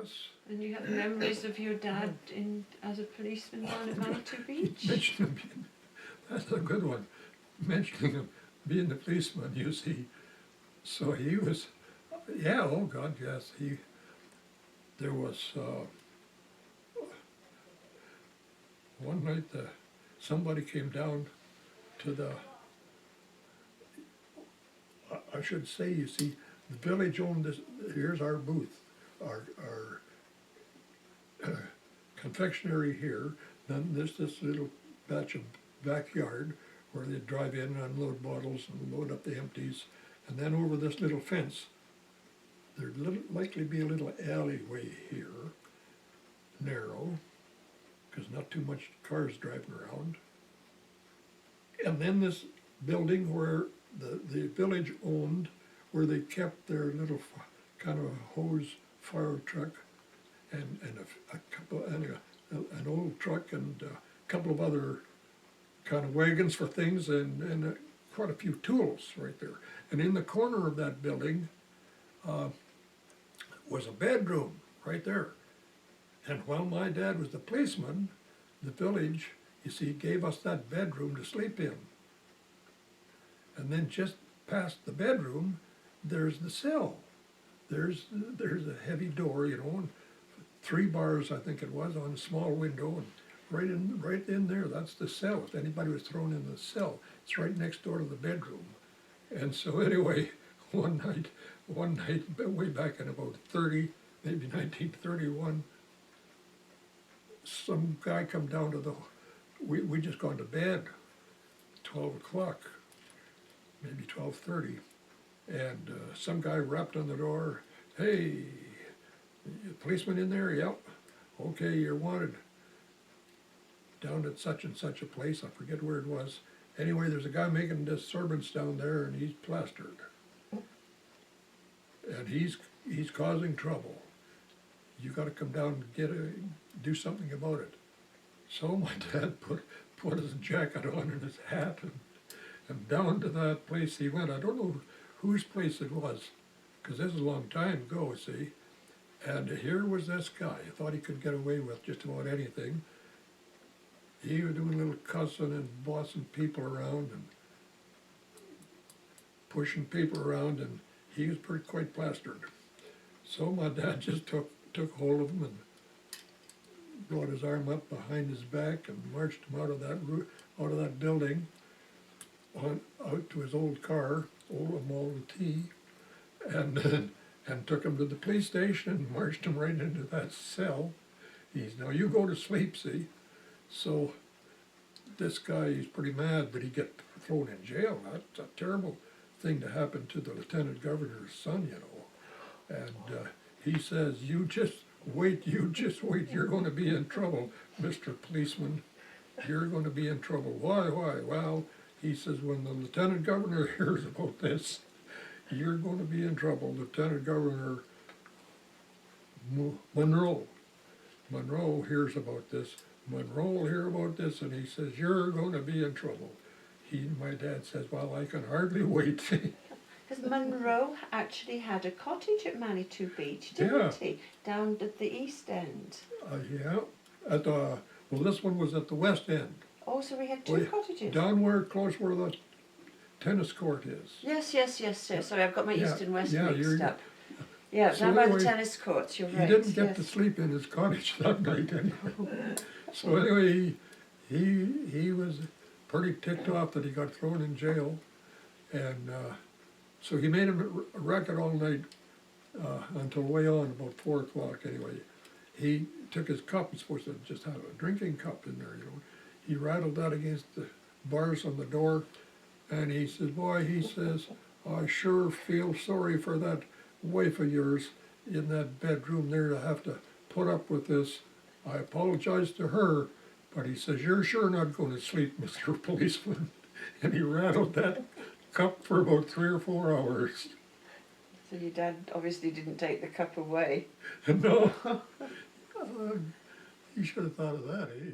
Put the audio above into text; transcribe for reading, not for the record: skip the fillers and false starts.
yes. And you have memories of your dad as a policeman down at Manitou Beach? Mentioning him, that's a good one. Mentioning him being the policeman, you see. So he was, yeah, oh God, yes. There was one night somebody came down to I should say, you see, the village owned this. Here's our booth, our confectionery here. Then there's this little patch of backyard where they drive in and unload bottles and load up the empties. And then over this little fence, there'd likely be a little alleyway here, narrow, because not too much cars driving around. And then this building where the village owned, where they kept their little kind of hose fire truck and a couple and an old truck and a couple of other kind of wagons for things and quite a few tools right there. And in the corner of that building was a bedroom right there. And while my dad was the policeman, the village, you see, gave us that bedroom to sleep in. And then just past the bedroom, there's the cell. There's a heavy door, you know, and 3 bars, I think it was, on a small window, and right in there, that's the cell. If anybody was thrown in the cell, it's right next door to the bedroom. And so anyway, one night, way back in about maybe 1931, some guy come down to we just gone to bed, 12 o'clock, maybe 12:30, and some guy rapped on the door. Hey, policeman in there? Yep. Okay, you're wanted. Down at such and such a place, I forget where it was. Anyway, there's a guy making disturbance down there, and he's plastered, and he's causing trouble. You got to come down and do something about it. So my dad put his jacket on and his hat, and down to that place he went. I don't know whose place it was, because this is a long time ago, see. And here was this guy. I thought he could get away with just about anything. He was doing a little cussing and bossing people around and pushing people around, and he was quite plastered. So my dad just took hold of him and brought his arm up behind his back and marched him out of that building, out to his old car, old Model T, and took him to the police station and marched him right into that cell. Now you go to sleep, see. So this guy, he's pretty mad that he get thrown in jail. That's a terrible thing to happen to the lieutenant governor's son, you know. And he says, you just wait, you're going to be in trouble, Mr. Policeman. You're going to be in trouble. Why? Well, he says, when the lieutenant governor hears about this, you're going to be in trouble. Lieutenant Governor Monroe hears about this. Monroe will hear about this, and he says, you're going to be in trouble. My dad says, well, I can hardly wait. Because Monroe actually had a cottage at Manitou Beach, didn't he? Down at the east end. Yeah. Well, this one was at the west end. Oh, so we had 2 cottages. Down close where the tennis court is. Yes. Sorry, I've got my east and west mixed up. Yeah, so down anyway, by the tennis courts, you're right. He didn't get to sleep in his cottage that night anyway. So anyway, he was pretty ticked off that he got thrown in jail, and so he made him a racket all night until way on, about 4 o'clock anyway. He took his cup, he's supposed to just have a drinking cup in there, you know. He rattled that against the bars on the door, and he says, boy, he says, I sure feel sorry for that wife of yours in that bedroom there to have to put up with this. I apologize to her, but he says, you're sure not going to sleep, Mr. Policeman. And he rattled that cup for about 3 or 4 hours. So your dad obviously didn't take the cup away. No. You should have thought of that, eh?